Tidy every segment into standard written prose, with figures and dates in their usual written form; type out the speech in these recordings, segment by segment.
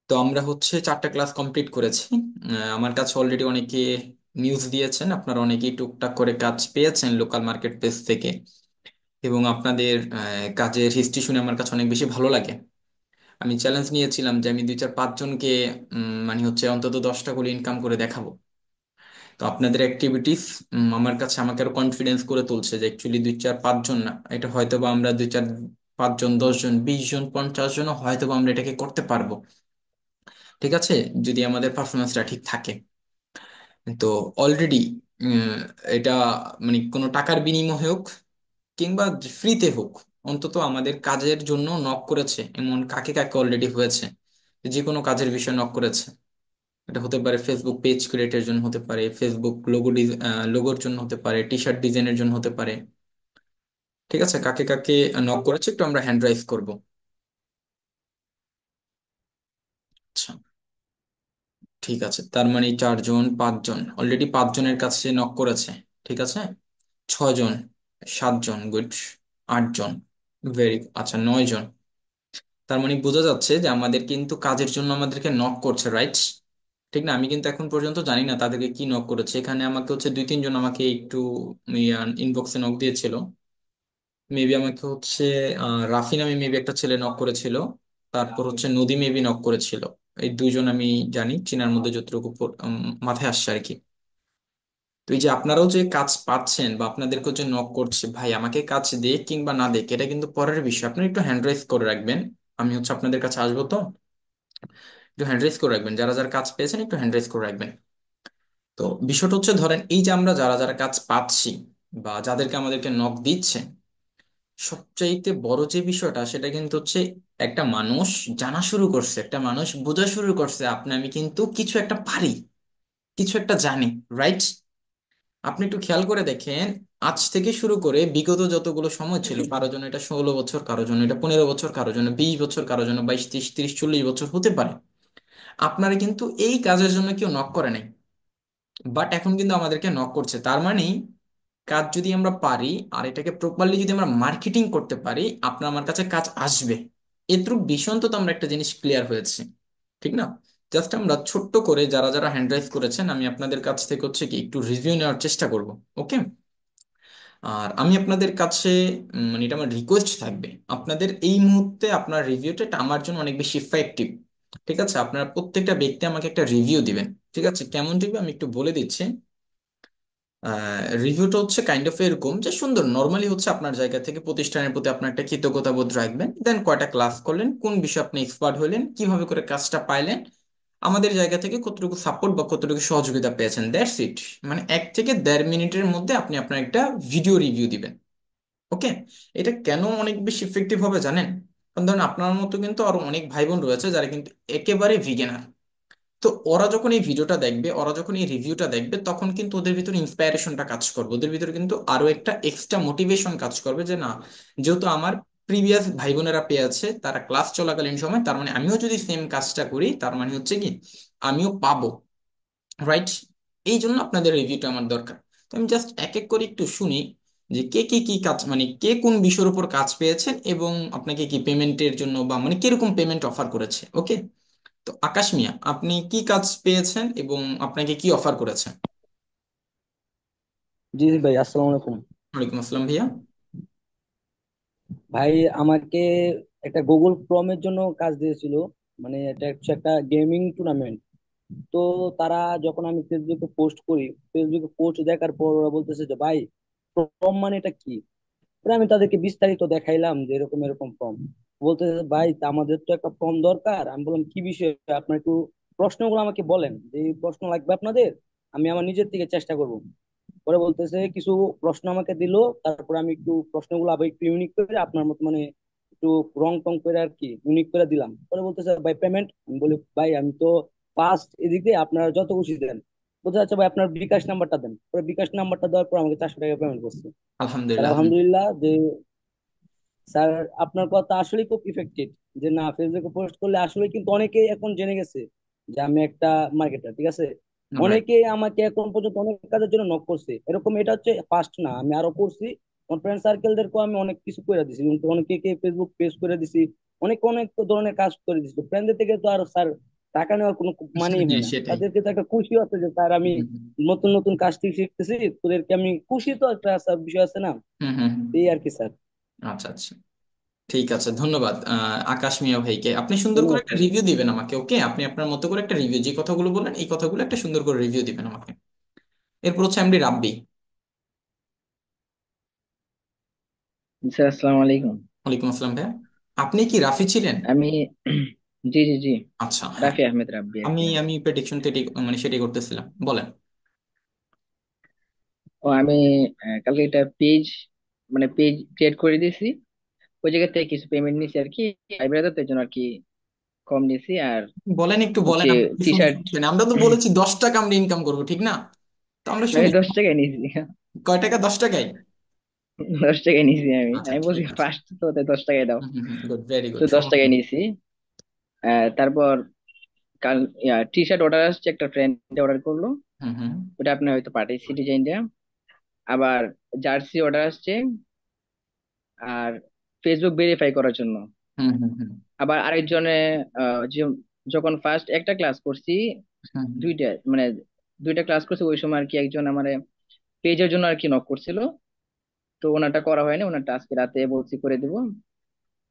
তো আমরা হচ্ছে 4টা ক্লাস কমপ্লিট করেছি। আমার কাছে অলরেডি অনেকে নিউজ দিয়েছেন, আপনারা অনেকেই টুকটাক করে কাজ পেয়েছেন লোকাল মার্কেট প্লেস থেকে। এবং আপনাদের কাজের হিস্ট্রি শুনে আমার কাছে অনেক বেশি ভালো লাগে। আমি চ্যালেঞ্জ নিয়েছিলাম যে আমি 2 4 5 জনকে মানে হচ্ছে অন্তত 10টা করে ইনকাম করে দেখাবো। তো আপনাদের অ্যাক্টিভিটিস আমার কাছে আমাকে আরো কনফিডেন্স করে তুলছে যে অ্যাকচুয়ালি 2 4 5 জন না, এটা হয়তো বা আমরা 2 4 5 জন, 10 জন, 20 জন, 50 জনও হয়তো বা আমরা এটাকে করতে পারবো। ঠিক আছে, যদি আমাদের পারফরমেন্সটা ঠিক থাকে। তো অলরেডি এটা মানে কোনো টাকার বিনিময় হোক কিংবা ফ্রিতে হোক, অন্তত আমাদের কাজের জন্য নক করেছে এমন কাকে কাকে অলরেডি হয়েছে। যে কোনো কাজের বিষয়ে নক করেছে। এটা হতে পারে ফেসবুক পেজ ক্রিয়েটের জন্য, হতে পারে ফেসবুক লোগোর জন্য, হতে পারে টি শার্ট ডিজাইনের জন্য, হতে পারে। ঠিক আছে, কাকে কাকে নক করেছে একটু আমরা হ্যান্ড রাইজ করবো। আচ্ছা, ঠিক আছে, তার মানে 4 জন 5 জন, অলরেডি 5 জনের কাছে নক করেছে। ঠিক আছে, 6 জন, 7 জন, গুড। 8 জন, ভেরি, আচ্ছা 9 জন। তার মানে বোঝা যাচ্ছে যে আমাদের কিন্তু কাজের জন্য আমাদেরকে নক করছে, রাইট? ঠিক না? আমি কিন্তু এখন পর্যন্ত জানি না তাদেরকে কি নক করেছে। এখানে আমাকে হচ্ছে 2 3 জন আমাকে একটু ইনবক্সে নক দিয়েছিল। মেবি আমাকে হচ্ছে রাফি নামে মেবি একটা ছেলে নক করেছিল। তারপর হচ্ছে নদী মেবি নক করেছিল। এই 2 জন আমি জানি, চিনার মধ্যে যতটুকু মাথায় আসছে আর কি। তো এই যে আপনারাও যে কাজ পাচ্ছেন বা আপনাদেরকেও যে নক করছে, ভাই আমাকে কাজ দে কিংবা না দেখ এটা কিন্তু পরের বিষয়, আপনারা একটু হ্যান্ড রাইজ করে রাখবেন। আমি হচ্ছে আপনাদের কাছে আসবো, তো একটু হ্যান্ড রাইজ করে রাখবেন, যারা যারা কাজ পেয়েছেন একটু হ্যান্ড রাইজ করে রাখবেন। তো বিষয়টা হচ্ছে, ধরেন এই যে আমরা যারা যারা কাজ পাচ্ছি বা যাদেরকে আমাদেরকে নক দিচ্ছে, সবচাইতে বড় যে বিষয়টা সেটা কিন্তু হচ্ছে একটা মানুষ জানা শুরু করছে, একটা মানুষ বোঝা শুরু করছে আপনি আমি কিন্তু কিছু একটা পারি, কিছু একটা জানি, রাইট? আপনি একটু খেয়াল করে দেখেন, আজ থেকে শুরু করে বিগত যতগুলো সময় ছিল, কারো জন্য এটা 16 বছর, কারো জন্য এটা 15 বছর, কারো জন্য 20 বছর, কারো জন্য 22 30 30 40 বছর হতে পারে, আপনারা কিন্তু এই কাজের জন্য কেউ নক করে নাই। বাট এখন কিন্তু আমাদেরকে নক করছে, তার মানে কাজ যদি আমরা পারি আর এটাকে প্রপারলি যদি আমরা মার্কেটিং করতে পারি, আপনার আমার কাছে কাজ আসবে। এটুকু বিষয় অন্তত আমরা একটা জিনিস ক্লিয়ার হয়েছে, ঠিক না? জাস্ট আমরা ছোট্ট করে যারা যারা হ্যান্ড রাইজ করেছেন, আমি আপনাদের কাছ থেকে হচ্ছে কি একটু রিভিউ নেওয়ার চেষ্টা করব। ওকে? আর আমি আপনাদের কাছে মানে এটা আমার রিকোয়েস্ট থাকবে, আপনাদের এই মুহূর্তে আপনার রিভিউটা, এটা আমার জন্য অনেক বেশি ইফেক্টিভ। ঠিক আছে, আপনারা প্রত্যেকটা ব্যক্তি আমাকে একটা রিভিউ দিবেন। ঠিক আছে, কেমন রিভিউ আমি একটু বলে দিচ্ছি। রিভিউটা হচ্ছে কাইন্ড অফ এরকম যে সুন্দর, নর্মালি হচ্ছে আপনার জায়গা থেকে প্রতিষ্ঠানের প্রতি আপনার একটা কৃতজ্ঞতা বোধ রাখবেন, দেন কয়টা ক্লাস করলেন, কোন বিষয়ে আপনি এক্সপার্ট হলেন, কিভাবে করে কাজটা পাইলেন, আমাদের জায়গা থেকে কতটুকু সাপোর্ট বা কতটুকু সহযোগিতা পেয়েছেন, দ্যাটস ইট। মানে 1 থেকে 1.5 মিনিটের মধ্যে আপনি আপনার একটা ভিডিও রিভিউ দিবেন। ওকে? এটা কেন অনেক বেশি ইফেক্টিভ হবে জানেন? কারণ ধরুন আপনার মতো কিন্তু আরো অনেক ভাই বোন রয়েছে যারা কিন্তু একেবারে ভিগেনার। তো ওরা যখন এই ভিডিওটা দেখবে, ওরা যখন এই রিভিউটা দেখবে, তখন কিন্তু ওদের ভিতরে ইন্সপায়ারেশনটা কাজ করবে, ওদের ভিতরে কিন্তু আরো একটা এক্সট্রা মোটিভেশন কাজ করবে যে না, যেহেতু আমার প্রিভিয়াস ভাই বোনেরা পেয়েছে তারা ক্লাস চলাকালীন সময়, তার মানে আমিও যদি সেম কাজটা করি তার মানে হচ্ছে কি আমিও পাবো, রাইট? এই জন্য আপনাদের রিভিউটা আমার দরকার। তো আমি জাস্ট এক এক করে একটু শুনি যে কে কে কি কাজ, মানে কে কোন বিষয়ের উপর কাজ পেয়েছেন এবং আপনাকে কি পেমেন্টের জন্য বা মানে কিরকম পেমেন্ট অফার করেছে। ওকে? তো আকাশ মিয়া, আপনি কি কাজ পেয়েছেন এবং আপনাকে কি অফার করেছে? জি জি ভাই, আসসালামু আলাইকুম। ওয়ালাইকুম আসসালাম ভাইয়া। ভাই, আমাকে একটা গুগল ক্রোমের জন্য কাজ দিয়েছিল। মানে এটা হচ্ছে একটা গেমিং টুর্নামেন্ট। তো তারা, যখন আমি ফেসবুকে পোস্ট করি, ফেসবুকে পোস্ট দেখার পর ওরা বলতেছে যে ভাই, ক্রোম মানে এটা কি? পরে আমি তাদেরকে বিস্তারিত দেখাইলাম যে এরকম এরকম ফর্ম। বলতেছে ভাই, তা আমাদের তো একটা ফর্ম দরকার। আমি বললাম কি বিষয়, আপনার একটু প্রশ্নগুলো আমাকে বলেন, যে এই প্রশ্ন লাগবে আপনাদের, আমি আমার নিজের থেকে চেষ্টা করব। পরে বলতেছে কিছু প্রশ্ন আমাকে দিল। তারপর আমি একটু প্রশ্নগুলো আবার একটু ইউনিক করে আপনার মতো মানে একটু রং টং করে আর কি ইউনিক করে দিলাম। পরে বলতেছে ভাই পেমেন্ট। আমি বলি ভাই, আমি তো ফার্স্ট এদিক দিয়ে, আপনারা যত খুশি দেন। বলতে আচ্ছা ভাই, আপনার বিকাশ নাম্বারটা দেন। পরে বিকাশ নাম্বারটা দেওয়ার পর আমাকে 400 টাকা পেমেন্ট করছে। স্যার আলহামদুলিল্লাহ। আলহামদুলিল্লাহ যে, স্যার আপনার কথা আসলেই খুব ইফেক্টিভ। যে না, ফেসবুকে পোস্ট করলে আসলে কিন্তু অনেকেই এখন জেনে গেছে যে আমি একটা মার্কেটার, ঠিক আছে। রাইট। অনেকেই আমাকে এখন পর্যন্ত অনেক কাজের জন্য নক করছে, এরকম এটা হচ্ছে ফার্স্ট না, আমি আরো করছি। আমার ফ্রেন্ড সার্কেলদেরকেও আমি অনেক কিছু করে দিছি, কিন্তু অনেকে ফেসবুক পেজ করে দিছি, অনেক অনেক ধরনের কাজ করে দিছি। ফ্রেন্ডদের থেকে তো আর স্যার টাকা নেওয়ার কোনো মানেই হয় হ্যাঁ না। সেটাই। তাদেরকে তো একটা খুশি আছে যে স্যার আমি হুম নতুন নতুন কাজ শিখতেছি, তোদেরকে আমি খুশি, তো একটা স্যার বিষয় আছে না, হুম হুম হুম। এই আর কি স্যার। আচ্ছা আচ্ছা, ঠিক আছে, ধন্যবাদ আকাশ মিয়া ভাইকে। আপনি সুন্দর করে ধন্যবাদ একটা স্যার। রিভিউ দিবেন আমাকে, ওকে? আপনি আপনার মতো করে একটা রিভিউ, যে কথাগুলো বললেন এই কথাগুলো একটা সুন্দর করে রিভিউ দিবেন আমাকে। এরপর হচ্ছে এমডি রাব্বি। স্যার আসসালামু আলাইকুম। ওয়ালাইকুম আসসালাম ভাইয়া। আপনি কি রাফি ছিলেন? আমি জি জি জি, আচ্ছা হ্যাঁ। রাফি আহমেদ রাব্বি আর আমি কি। আমি প্রেডিকশন মানে সেটাই করতেছিলাম, বলেন। ও আমি কালকে একটা পেজ, মানে পেজ ক্রিয়েট করে দিয়েছি। ওই জায়গা থেকে কিছু পেমেন্ট নিছি আর কি, লাইব্রেরিতে তো এর জন্য আর কি কম নিছি। আর বলেন একটু বলেন, হচ্ছে আপনি কি টি শুনতে শার্ট, চাচ্ছেন? আমরা তো বলেছি 10 টাকা আমরা ইনকাম করবো, ঠিক না? তো আমরা আমি শুনি। 10 টাকায় নিছি। কয় টাকা? 10 টাকায়? 10 টাকায় নিছি আমি, আচ্ছা আমি বলছি ঠিক আছে। ফার্স্ট তো তাই 10 টাকায় দাও। গুড, ভেরি তো গুড, 10 টাকায় সমস্যা নেই। নিছি। তারপর কাল টি শার্ট অর্ডার আসছে, একটা ফ্রেন্ড অর্ডার করলো, হুম হুম ওটা আপনি হয়তো পাঠিয়েছি ডিজাইনটা। আবার জার্সি অর্ডার আসছে, আর ফেসবুক ভেরিফাই করার জন্য। হুম হুম হুম আবার আরেকজনে যখন ফার্স্ট একটা ক্লাস করছি, হুম দুইটা মানে দুইটা ক্লাস করছি, ওই সময় আর কি একজন আমার পেজের জন্য আর কি নক করছিল। তো ওনারটা করা হয়নি, ওনারটা আজকে রাতে বলছি করে দিব।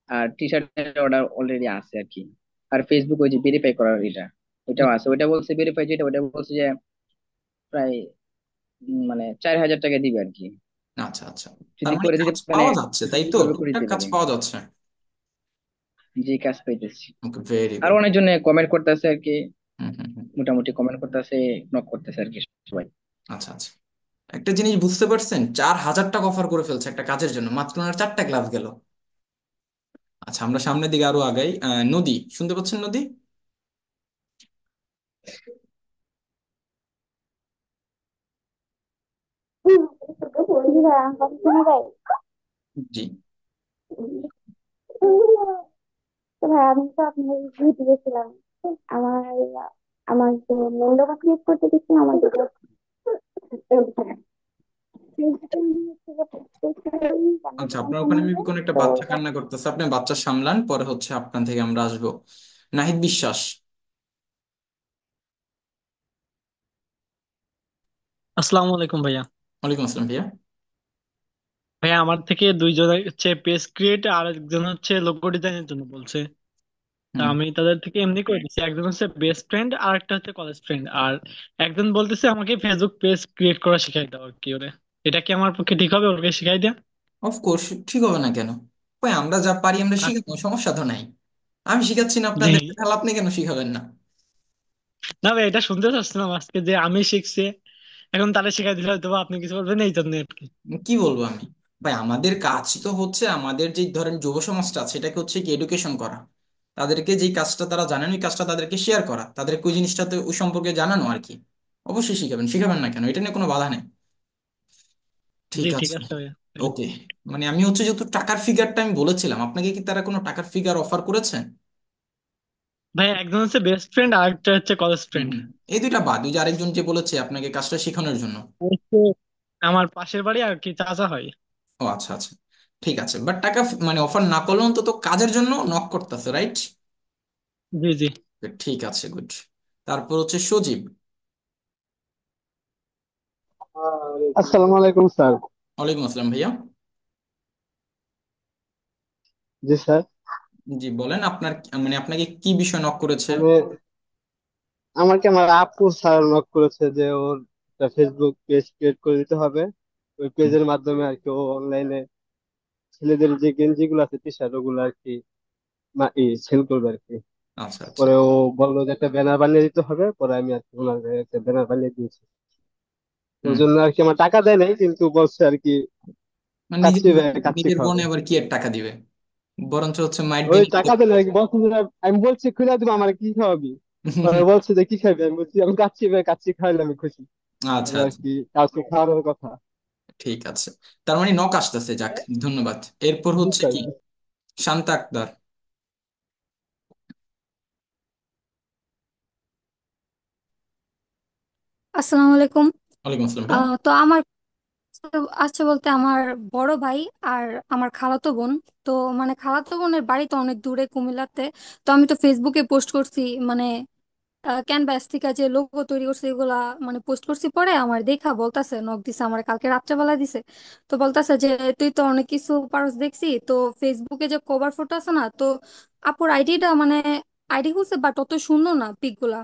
আর টি শার্টের অর্ডার অলরেডি আছে আর কি। আর ফেসবুক ওই যে ভেরিফাই করার এটাও হুম। আছে, ওইটা বলছে ভেরিফাই, যেটা ওটা বলছে যে প্রায় মানে 4,000 টাকা দিবে আর কি। আচ্ছা আচ্ছা, তার যদি মানে করে দিতে কাজ মানে পাওয়া যাচ্ছে, তাই তো? সুন্দরভাবে করে টুকটাক দিতে কাজ পারে। পাওয়া যাচ্ছে। যে কাজ পাইতেছি। ওকে, ভেরি আর গুড। অনেকজনে কমেন্ট করতেছে আর কি, হুম হুম হুম। মোটামুটি কমেন্ট করতেছে, নক করতেছে আর কি সবাই। আচ্ছা আচ্ছা, একটা জিনিস বুঝতে পারছেন, 4,000 টাকা অফার করে ফেলছে একটা কাজের জন্য, মাত্র ওনার 4টা ক্লাস গেল। আচ্ছা, আমরা সামনের দিকে আরো আগাই। নদী, শুনতে পাচ্ছেন নদী? জি। তো ভাই আমি তো আপনার ঘুরতে গেছিলাম। আমার আমার যে মূল্যটা ক্লিক করতে গেছিলাম আমার যেটা আচ্ছা, আপনার ওখানে আমি কোন একটা বাচ্চা কান্না করতেছে, আপনি বাচ্চা সামলান, পরে হচ্ছে আপনার থেকে আমরা আসবো। নাহিদ বিশ্বাস। আসসালামু আলাইকুম ভাইয়া। ওয়ালাইকুম আসসালাম ভাইয়া। ভাইয়া আমার থেকে দুইজন হচ্ছে পেজ ক্রিয়েট আর একজন হচ্ছে লোগো ডিজাইনের জন্য বলছে। তা হুম। আমি তাদের থেকে এমনি করে দিচ্ছি, একজন হচ্ছে বেস্ট ফ্রেন্ড আর একটা হচ্ছে কলেজ ফ্রেন্ড। আর একজন বলতেছে আমাকে ফেসবুক পেজ ক্রিয়েট করা শিখাই দাও আর কি ওরে। এটা কি আমার পক্ষে ঠিক হবে ওকে শিখাই দেয়া? অফকোর্স, ঠিক হবে না কেন? ভাই আমরা যা পারি আমরা আ- শিখাবো, সমস্যা তো নাই। আমি শিখাচ্ছি না জি। আপনাদের, তাহলে আপনি কেন শিখাবেন না? না ভাই, এটা শুনতে চাচ্ছিলাম আজকে যে আমি শিখছি, এখন তাহলে শিখাই দিলে হয়তো বা আপনি কিছু বলবেন এই জন্য আর কি। কি বলবো আমি? ভাই আমাদের কাজ তো হচ্ছে, আমাদের যে ধরেন যুব সমাজটা আছে সেটাকে হচ্ছে কি এডুকেশন করা, তাদেরকে যেই কাজটা তারা জানেন ওই কাজটা তাদেরকে শেয়ার করা, তাদেরকে ওই জিনিসটাতে ওই সম্পর্কে জানানো আর কি। অবশ্যই শিখাবেন, শিখাবেন না কেন? এটা নিয়ে কোনো বাধা নেই। ঠিক জি ঠিক আছে। আছে ভাইয়া তাহলে। ওকে। মানে আমি হচ্ছে যেহেতু টাকার ফিগারটা আমি বলেছিলাম আপনাকে, কি তারা কোনো টাকার ফিগার অফার করেছে? ভাইয়া একজন হচ্ছে বেস্ট ফ্রেন্ড আর একটা হচ্ছে কলেজ হুম ফ্রেন্ড। হুম। এই দুইটা বাদ, ওই যে আরেকজন যে বলেছে আপনাকে কাজটা শেখানোর জন্য। হচ্ছে আমার পাশের বাড়ি আর কি, চাচা হয়। ও আচ্ছা আচ্ছা, ঠিক আছে, বাট টাকা মানে অফার না করলে অন্তত কাজের জন্য নক করতেছে, রাইট? জি জি। ঠিক আছে, গুড। তারপর হচ্ছে সজীব। আসসালামু আলাইকুম স্যার। ওয়ালাইকুম আসসালাম ভাইয়া। জি স্যার। জি বলেন, আপনার মানে আপনাকে কি বিষয় নক করেছে? আমি আমাকে আমার আপু স্যার নক করেছে যে ওর একটা ফেসবুক পেজ ক্রিয়েট করে দিতে হবে। ওই হুম, পেজের মাধ্যমে আর কি ও অনলাইনে ছেলেদের যে গেঞ্জি গুলো আছে, টি শার্ট, ওগুলো আর কি সেল করবে আর কি। আচ্ছা আচ্ছা। পরে ও বললো যে একটা ব্যানার বানিয়ে দিতে হবে, পরে আমি আর কি ওনার কাছে একটা ব্যানার বানিয়ে দিয়েছি। ওর হুম। জন্য আর কি আমার টাকা দেয় নাই, কিন্তু বলছে আর কি মানে নিজের কাচ্চি কাচ্চি নিজের বোন খাওয়াবে। আবার কি এর টাকা দিবে? বরঞ্চ হচ্ছে মাইট ওই ভেঙে টাকা দেয় না আর কি, বলছে যে আমি বলছি খুলে দিব আমার কি খাওয়াবি। পরে বলছে যে কি খাবি, আমি বলছি আমি কাচ্চি খাইলে আমি খুশি। আচ্ছা এই আর আচ্ছা, কি কাউকে খাওয়ানোর কথা। ঠিক আছে। তার মানে নক আসতেছে, যাক ধন্যবাদ। এরপর জি হচ্ছে স্যার। কি, শান্তা আক্তার। আসসালামু আলাইকুম। ওয়ালাইকুম আসসালাম ভাইয়া। তো আমার আছে বলতে আমার বড় ভাই আর আমার খালাতো বোন। তো মানে খালাতো বোনের বাড়ি তো অনেক দূরে কুমিল্লাতে। তো আমি তো ফেসবুকে পোস্ট করছি, মানে ক্যানভাস থেকে যে লোগো তৈরি করছে এগুলা মানে পোস্ট করছি, পরে আমার দেখা বলতাছে, নক দিছে আমার কালকে রাত্রেবেলা দিছে। তো বলতাছে যে তুই তো অনেক কিছু পারস দেখছি, তো ফেসবুকে যে কভার ফটো আছে না, তো আপুর আইডিটা মানে আইডি খুলছে বাট অত সুন্দর না পিক গুলা।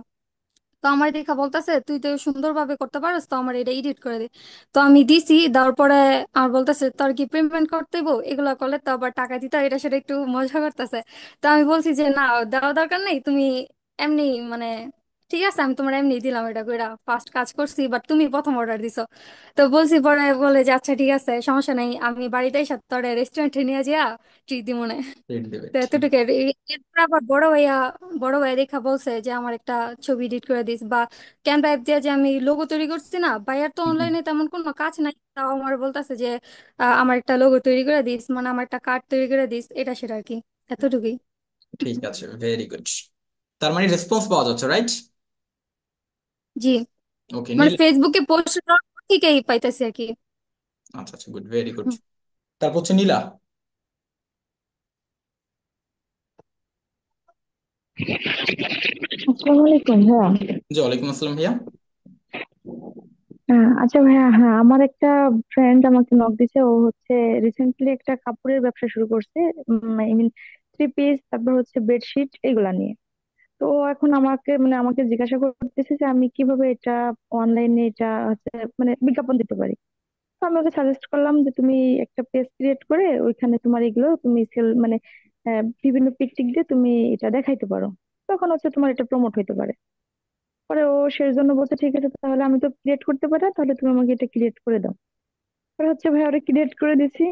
তো আমার দেখা বলতেছে তুই তো সুন্দরভাবে করতে পারস, তো আমার এটা এডিট করে দে। তো আমি দিছি, দেওয়ার পরে আমার বলতেছে তোর কি পেমেন্ট করতে হইবো, এগুলা করলে তো আবার টাকা দিতে হয়, এটা সেটা একটু মজা করতেছে। তো আমি বলছি যে না, দেওয়া দরকার নেই, তুমি এমনি মানে ঠিক আছে, আমি তোমার এমনি দিলাম, এটা কইরা ফার্স্ট কাজ করছি, বাট তুমি প্রথম অর্ডার দিছো। তো বলছি, পরে বলে যে আচ্ছা ঠিক আছে, সমস্যা নেই, আমি বাড়িতে এসে তোর রেস্টুরেন্টে নিয়ে যাইয়া ট্রিট দিব মনে। রেট দেবে, তো ঠিক। এতটুকু এরপর আবার বড় ভাইয়া দেখা বলছে যে আমার একটা ছবি এডিট করে দিস, বা ক্যানভা অ্যাপ দিয়ে যে আমি লোগো তৈরি করছি না, ভাইয়ার তো হুম, হুম। অনলাইনে তেমন কোনো কাজ নাই, তাও আমার বলতেছে যে আমার একটা লোগো তৈরি করে দিস, মানে আমার একটা কার্ড তৈরি করে দিস, এটা সেটা আর কি। এতটুকুই। ঠিক আছে, ভেরি গুড। তার মানে রেসপন্স পাওয়া যাচ্ছে, রাইট? জি, ওকে, মানে নীল। ফেসবুকে পোস্ট থেকেই পাইতেছি আর কি। আচ্ছা আচ্ছা, গুড, ভেরি গুড। হুম। তারপর হচ্ছে নীলা। আসসালামু আলাইকুম ভাইয়া। জি, ওয়ালাইকুম আসসালাম ভাইয়া। আচ্ছা ভাইয়া, হ্যাঁ আমার একটা ফ্রেন্ড আমাকে নক দিছে। ও হচ্ছে রিসেন্টলি একটা কাপড়ের ব্যবসা শুরু করছে, আই মিন থ্রি পিস, তারপর হচ্ছে বেডশিট, এগুলা নিয়ে। তো ও এখন আমাকে জিজ্ঞাসা করতেছে যে আমি কিভাবে এটা অনলাইনে এটা হচ্ছে মানে বিজ্ঞাপন দিতে পারি। তো আমি ওকে সাজেস্ট করলাম যে তুমি একটা পেজ ক্রিয়েট করে ওইখানে তোমার এগুলো তুমি সেল মানে বিভিন্ন পিক টিক দিয়ে তুমি এটা দেখাইতে পারো, তখন হচ্ছে তোমার এটা প্রমোট হইতে পারে। পরে ও সেই জন্য বলছে ঠিক আছে, তাহলে আমি তো ক্রিয়েট করতে পারি না, তাহলে তুমি আমাকে এটা ক্রিয়েট করে দাও। পরে হচ্ছে ভাই ওরা ক্রিয়েট করে দিছি।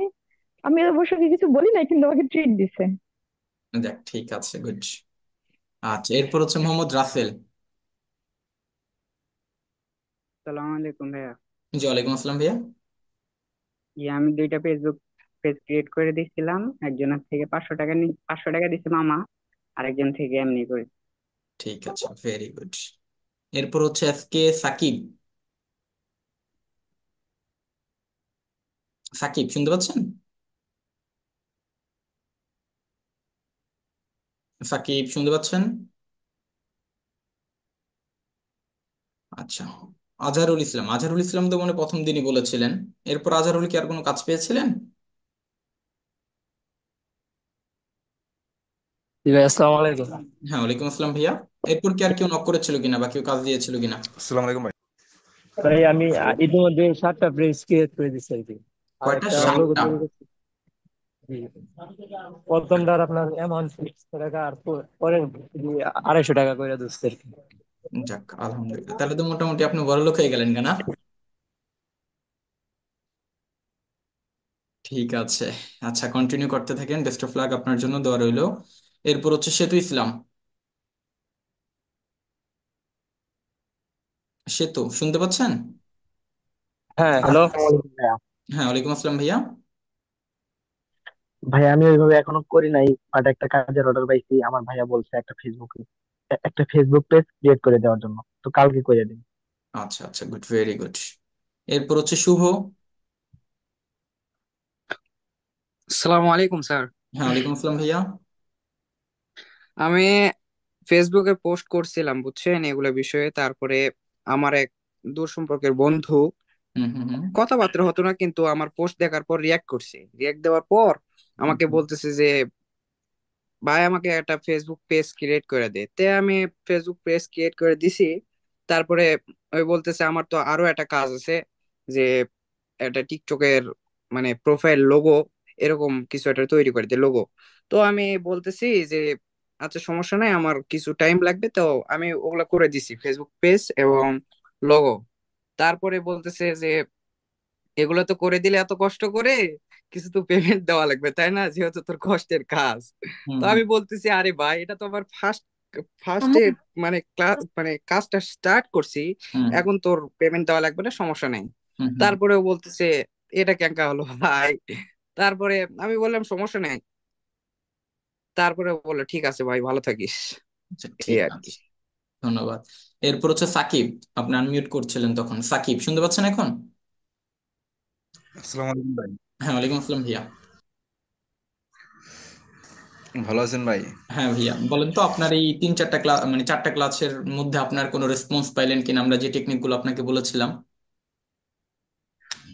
আমি অবশ্য ওকে কিছু বলি নাই, কিন্তু আমাকে ট্রিট দিছে। যাক, ঠিক আছে, গুড। আচ্ছা, এরপর হচ্ছে মোহাম্মদ রাসেল। সালাম আলাইকুম ভাইয়া। জি, ওয়ালাইকুম আসসালাম ভাইয়া। আমি দুইটা ফেসবুক পেজ ক্রিয়েট করে দিচ্ছিলাম। একজনের থেকে 500 টাকা 500 টাকা দিচ্ছে মামা, আরেকজন থেকে এমনি করে। ঠিক আছে, ভেরি গুড। এরপর হচ্ছে এসকে সাকিব। সাকিব, শুনতে পাচ্ছেন? সাকিব, শুনতে পাচ্ছেন? আচ্ছা। আজহারুল ইসলাম। আজহারুল ইসলাম তো মানে প্রথম দিনই বলেছিলেন। এরপর আজহারুল কি আর কোনো কাজ পেয়েছিলেন? জি ভাই, আসসালামু আলাইকুম। হ্যাঁ, ওয়ালাইকুম আসসালাম ভাইয়া। এরপর কি আর কেউ নক করেছিল কিনা বা কেউ কাজ দিয়েছিল কিনা? আসসালামু আলাইকুম ভাই। ভাই আমি ইতিমধ্যে 7টা পেজ ক্রিয়েট করে দিচ্ছি আর কি। আর কয়টা? একটা লোগো 7টা? তৈরি করছি। জি। প্রথমটার আপনার অ্যামাউন্ট 600 টাকা, আর পরের 250 টাকা করে দিচ্ছে আর কি। যাক, আলহামদুলিল্লাহ, তাহলে তো মোটামুটি আপনি বড়লোক হয়ে গেলেন কেনা। ঠিক আছে। আচ্ছা, কন্টিনিউ করতে থাকেন, বেস্ট অফ লাক, আপনার জন্য দোয়া রইলো। এরপর হচ্ছে সেতু ইসলাম। সেতু, শুনতে পাচ্ছেন? হ্যাঁ, হ্যালো। আসসালামু আলাইকুম ভাইয়া। হ্যাঁ, ওয়ালাইকুম আসসালাম ভাইয়া। ভাই আমি ওইভাবে এখনো করি নাই, বাট একটা কাজের অর্ডার পাইছি। আমার ভাইয়া বলছে একটা ফেসবুক পেজ ক্রিয়েট করে দেওয়ার জন্য, তো কালকে করে দিন। আচ্ছা আচ্ছা, গুড, ভেরি গুড। এরপর হচ্ছে শুভ। আসসালামু আলাইকুম স্যার। হ্যাঁ, ওয়ালাইকুম আসসালাম ভাইয়া। আমি ফেসবুকে পোস্ট করছিলাম বুঝছেন এগুলো বিষয়ে, তারপরে আমার এক দূর সম্পর্কের বন্ধু, হুম, হুম, হুম, কথাবার্তা হতো না কিন্তু আমার পোস্ট দেখার পর রিয়াক্ট করছে। রিয়াক্ট দেওয়ার পর হুম, আমাকে হুম, বলতেছে যে ভাই আমাকে একটা ফেসবুক পেজ ক্রিয়েট করে দে। তে আমি ফেসবুক পেজ ক্রিয়েট করে দিছি। তারপরে ওই বলতেছে আমার তো আরো একটা কাজ আছে, যে একটা টিকটকের মানে প্রোফাইল লোগো এরকম কিছু একটা তৈরি করে দে লোগো। তো আমি বলতেছি যে আচ্ছা সমস্যা নাই, আমার কিছু টাইম লাগবে। তো আমি ওগুলা করে দিছি, ফেসবুক পেজ এবং লোগো। তারপরে বলতেছে যে এগুলো তো করে দিলে এত কষ্ট করে, কিছু তো পেমেন্ট দেওয়া লাগবে তাই না, যেহেতু তোর কষ্টের কাজ। হুম, তো হুম, আমি বলতেছি আরে ভাই এটা তো আমার ফার্স্টে আমার মানে মানে কাজটা স্টার্ট করছি, হুম, এখন তোর পেমেন্ট দেওয়া লাগবে না, সমস্যা নেই। হুম, হুম। তারপরেও বলতেছে এটা কেঙ্কা হলো ভাই। তারপরে আমি বললাম সমস্যা নেই। তারপরে বললো ঠিক আছে ভাই, ভালো থাকিস। আচ্ছা, এই ঠিক আর কি। আছে, ধন্যবাদ। এরপর হচ্ছে সাকিব। আপনি আনমিউট করছিলেন তখন। সাকিব, শুনতে পাচ্ছেন এখন? আসসালামু আলাইকুম ভাই। হ্যাঁ, ওয়ালাইকুম আসসালাম ভাইয়া। ভালো আছেন ভাই? হ্যাঁ ভাইয়া, বলেন তো আপনার এই 3-4টা ক্লাস মানে 4টা ক্লাসের মধ্যে আপনার কোনো রেসপন্স পাইলেন কিনা, আমরা যে টেকনিক গুলো আপনাকে বলেছিলাম?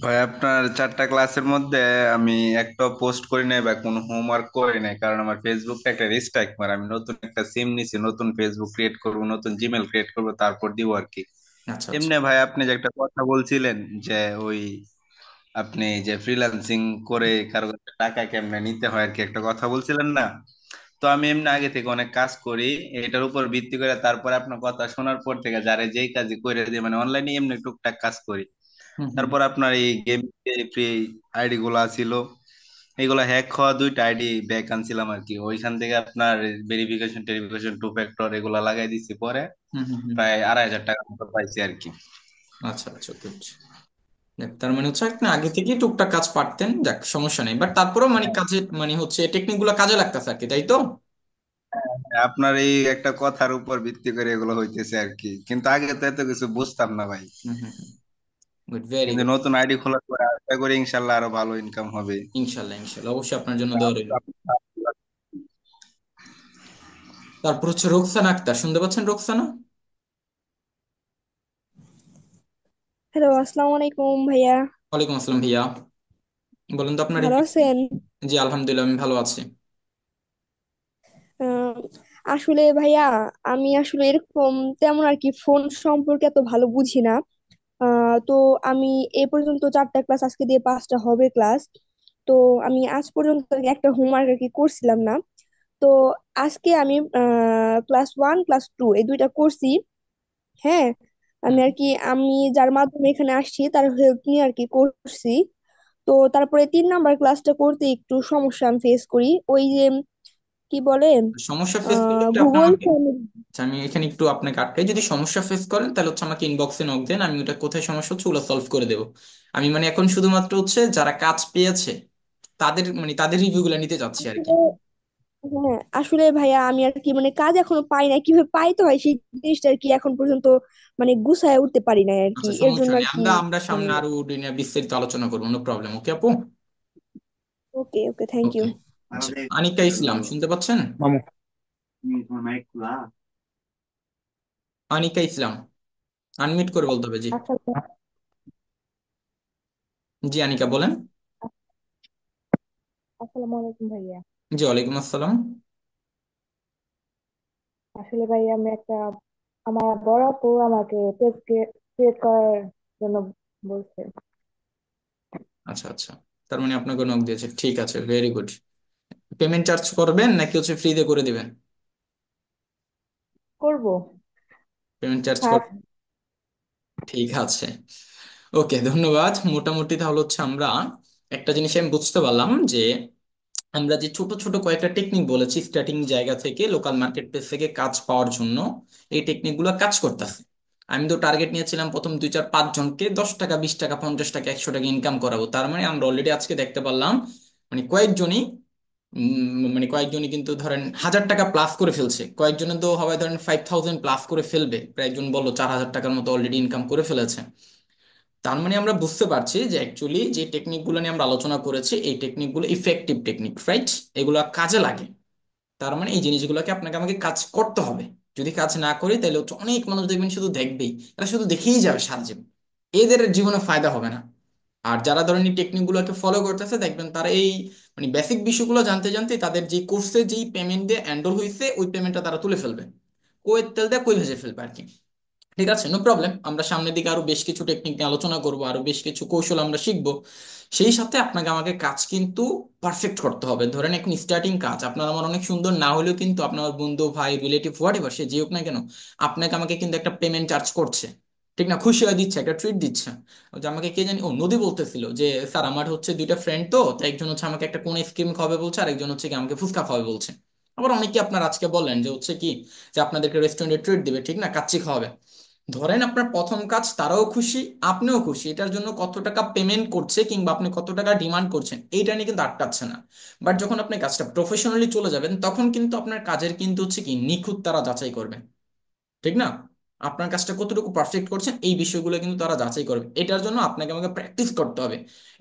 ভাই আপনার 4টা ক্লাসের মধ্যে আমি একটা পোস্ট করি নাই বা কোনো হোমওয়ার্ক করি নাই, কারণ আমার ফেসবুকটা একটা রিস্ট্রাইক মার। আমি নতুন একটা সিম নিছি, নতুন ফেসবুক ক্রিয়েট করব, নতুন জিমেল ক্রিয়েট করব, তারপর দিব আর কি। আচ্ছা আচ্ছা। এমনি ভাই আপনি যে একটা কথা বলছিলেন যে ওই আপনি যে ফ্রিল্যান্সিং করে কারো কাছে টাকা কেমনে নিতে হয় আর কি, একটা কথা বলছিলেন না? তো আমি এমনি আগে থেকে অনেক কাজ করি এটার উপর ভিত্তি করে, তারপরে আপনার কথা শোনার পর থেকে যারে যেই কাজই করে দিই, মানে অনলাইনে এমনি টুকটাক কাজ করি। হুম হুম। তারপর আপনার এই গেম ফ্রি আইডি গুলা ছিল, এগুলা হ্যাক হওয়া 2টা আইডি ব্যাক আনছিলাম আর কি। ওইখান থেকে আপনার ভেরিফিকেশন টেরিফিকেশন 2 ফ্যাক্টর এগুলা লাগাই দিছি পরে, হুম হুম হুম। প্রায় 2,500 টাকা মতো পাইছি আর কি। আচ্ছা আচ্ছা, গুড। তার মানে হচ্ছে আপনি আগে থেকে টুকটাক কাজ পারতেন, যাক সমস্যা নেই, বাট তারপরেও মানে কাজে মানে হচ্ছে টেকনিক গুলো কাজে লাগতেছে আর কি, তাই তো? আপনার এই একটা কথার উপর ভিত্তি করে এগুলো হইতেছে আর কি, কিন্তু আগে তো এত কিছু বুঝতাম না ভাই। হুম হুম হুম। গুড, ভেরি কিন্তু গুড। নতুন আইডি খোলার পরে আশা করি ইনশাল্লাহ আরো ভালো ইনকাম হবে। ইনশাল্লাহ ইনশাল্লাহ, অবশ্যই আপনার জন্য দোয়া রইল। তারপর হচ্ছে রোকসানা আক্তার, শুনতে পাচ্ছেন রোকসানা? হ্যালো, আসসালামু আলাইকুম ভাইয়া। ওয়ালাইকুম আসসালাম ভাইয়া, বলুন তো আপনার এই ভালো আছেন? জি আলহামদুলিল্লাহ, আমি ভালো আছি। আহ, আসলে ভাইয়া, আমি আসলে এরকম তেমন আর কি ফোন সম্পর্কে এত ভালো বুঝি না। তো আমি এ পর্যন্ত 4টা ক্লাস, আজকে দিয়ে 5টা হবে ক্লাস। তো আমি আজ পর্যন্ত আর কি একটা হোমওয়ার্ক আর কি করছিলাম না। তো আজকে আমি ক্লাস 1 ক্লাস 2 এই দুইটা করছি। হ্যাঁ, আমি হুম। আর কি আমি যার মাধ্যমে এখানে আসছি তার হেল্প নিয়ে আর কি করছি। তো তারপরে 3 নাম্বার ক্লাসটা করতে একটু সমস্যা আমি ফেস করি, ওই যে কি বলে সমস্যা ফেস করলে একটু আপনি গুগল আমাকে, ফর্ম। আচ্ছা আমি এখানে একটু আপনাকে আটকাই, যদি সমস্যা ফেস করেন তাহলে হচ্ছে আমাকে ইনবক্সে নক দেন, আমি ওটা কোথায় সমস্যা হচ্ছে ওগুলো সলভ করে দেবো। আমি মানে এখন শুধুমাত্র হচ্ছে যারা কাজ পেয়েছে তাদের মানে তাদের রিভিউ গুলো নিতে যাচ্ছি আর কি। হ্যাঁ, আসলে ভাইয়া আমি আর কি মানে কাজ এখনো পাই না, কিভাবে পাইতে হয় সেই জিনিসটা আর কি এখন পর্যন্ত মানে গুছায় উঠতে পারি না আর কি, আচ্ছা এর সমস্যা জন্য আর নেই, কি আমরা আমরা মানে। সামনে আরো দিনে বিস্তারিত আলোচনা করবো, নো প্রবলেম, ওকে আপু। ওকে ওকে, থ্যাংক ইউ। ওকে। আচ্ছা, আনিকা ইসলাম শুনতে পাচ্ছেন? মামু। আনিকা ইসলাম, আনমিউট করে বলতে হবে জি। আচ্ছা আচ্ছা। জি আনিকা বলেন। আসসালামু আলাইকুম ভাইয়া। জি ওয়ালাইকুম আসসালাম। আসলে ভাইয়া আমি একটা, আমার বড় আপু আমাকে পেজ ক্রিয়েট করার জন্য বলছে। আচ্ছা আচ্ছা, তার মানে আপনাকে নক দিয়েছে, ঠিক আছে, ভেরি গুড। পেমেন্ট চার্জ করবেন নাকি হচ্ছে ফ্রিতে করে দিবেন? করব। পেমেন্ট চার্জ কর, ফার্স্ট। ঠিক আছে। ওকে ধন্যবাদ। মোটামুটি তাহলে হচ্ছে আমরা একটা জিনিস আমি বুঝতে পারলাম যে আমরা যে ছোট ছোট কয়েকটা টেকনিক বলেছি স্টার্টিং জায়গা থেকে লোকাল মার্কেট প্লেস থেকে কাজ পাওয়ার জন্য, এই টেকনিক গুলো কাজ করতেছে। আমি তো টার্গেট নিয়েছিলাম প্রথম 2 4 5 জনকে 10 টাকা 20 টাকা 50 টাকা 100 টাকা ইনকাম করাবো, তার মানে আমরা অলরেডি আজকে দেখতে পারলাম মানে কয়েকজনই মানে কয়েকজনই কিন্তু ধরেন 1000 টাকা প্লাস করে ফেলছে, কয়েকজনের তো হবে ধরেন 5000 প্লাস করে ফেলবে, প্রায় একজন বললো 4000 টাকার মতো অলরেডি ইনকাম করে ফেলেছে। তার মানে আমরা বুঝতে পারছি যে অ্যাকচুয়ালি যে টেকনিকগুলো নিয়ে আমরা আলোচনা করেছি এই টেকনিকগুলো ইফেক্টিভ টেকনিক, রাইট? এগুলো কাজে লাগে। তার মানে এই জিনিসগুলোকে আপনাকে আমাকে কাজ করতে হবে। যদি কাজ না করি তাহলে হচ্ছে অনেক মানুষ দেখবেন শুধু দেখবেই, এরা শুধু দেখেই যাবে সারা জীবন, এদের জীবনে ফায়দা হবে না। আর যারা ধরেন এই টেকনিকগুলোকে ফলো করতেছে দেখবেন তারা এই মানে বেসিক বিষয়গুলো জানতে জানতে তাদের যে কোর্সে যেই পেমেন্ট দিয়ে এনরোল হয়েছে ওই পেমেন্টটা তারা তুলে ফেলবে, কই তেল দিয়ে কই ভেজে ফেলবে আর কি। ঠিক আছে, নো প্রবলেম, আমরা সামনের দিকে আরো বেশ কিছু টেকনিক নিয়ে আলোচনা করব, আরো বেশ কিছু কৌশল আমরা শিখবো। সেই সাথে আপনাকে আমাকে কাজ কিন্তু পারফেক্ট করতে হবে। ধরেন এখন স্টার্টিং কাজ আপনার আমার অনেক সুন্দর না হলেও কিন্তু আপনার বন্ধু ভাই রিলেটিভ হোয়াট এভার সে যে হোক না কেন, আপনাকে আমাকে কিন্তু একটা পেমেন্ট চার্জ করছে, ঠিক না? খুশি হয়ে দিচ্ছে, একটা ট্রিট দিচ্ছে। ওই যে আমাকে কে জানি ও নদী বলতেছিল যে স্যার আমার হচ্ছে 2টা ফ্রেন্ড, তো একজন হচ্ছে আমাকে একটা কোন আইসক্রিম খাওয়াবে বলছে, আর একজন হচ্ছে কি আমাকে ফুচকা খাওয়াবে বলছে। আবার অনেকে আপনার আজকে বললেন যে হচ্ছে কি যে আপনাদেরকে রেস্টুরেন্টে ট্রিট দিবে, ঠিক না, কাচ্চি খাওয়াবে। ধরেন আপনার প্রথম কাজ, তারাও খুশি আপনিও খুশি, এটার জন্য কত টাকা পেমেন্ট করছে কিংবা আপনি কত টাকা ডিমান্ড করছেন এইটা নিয়ে কিন্তু আটকাচ্ছে না। বাট যখন আপনি কাজটা প্রফেশনালি চলে যাবেন তখন কিন্তু আপনার কাজের কিন্তু হচ্ছে কি নিখুঁত তারা যাচাই করবেন, ঠিক না? আপনার কাজটা কতটুকু পারফেক্ট করছেন এই বিষয়গুলো কিন্তু তারা যাচাই করবে। এটার জন্য আপনাকে আমাকে প্র্যাকটিস করতে হবে।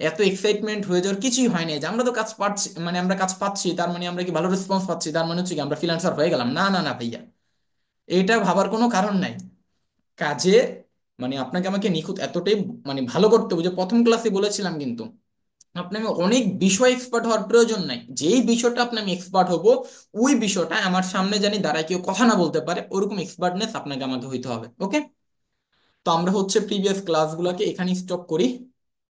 এত এক্সাইটমেন্ট হয়ে যাওয়ার কিছুই হয় না যে আমরা তো কাজ পাচ্ছি, মানে আমরা কাজ পাচ্ছি তার মানে আমরা কি ভালো রেসপন্স পাচ্ছি তার মানে হচ্ছে কি আমরা ফ্রিল্যান্সার হয়ে গেলাম। না না না ভাইয়া, এটা ভাবার কোনো কারণ নাই। কাজে মানে আপনাকে আমাকে নিখুঁত এতটাই মানে ভালো করতে হবে যে প্রথম ক্লাসে বলেছিলাম কিন্তু আপনাকে অনেক বিষয় এক্সপার্ট হওয়ার প্রয়োজন নাই। যেই বিষয়টা আপনি আমি এক্সপার্ট হব ওই বিষয়টা আমার সামনে জানি দাঁড়ায় কেউ কথা না বলতে পারে ওরকম এক্সপার্টনেস আপনাকে আমাকে হইতে হবে। ওকে, তো আমরা হচ্ছে প্রিভিয়াস ক্লাসগুলোকে এখানে স্টপ করি।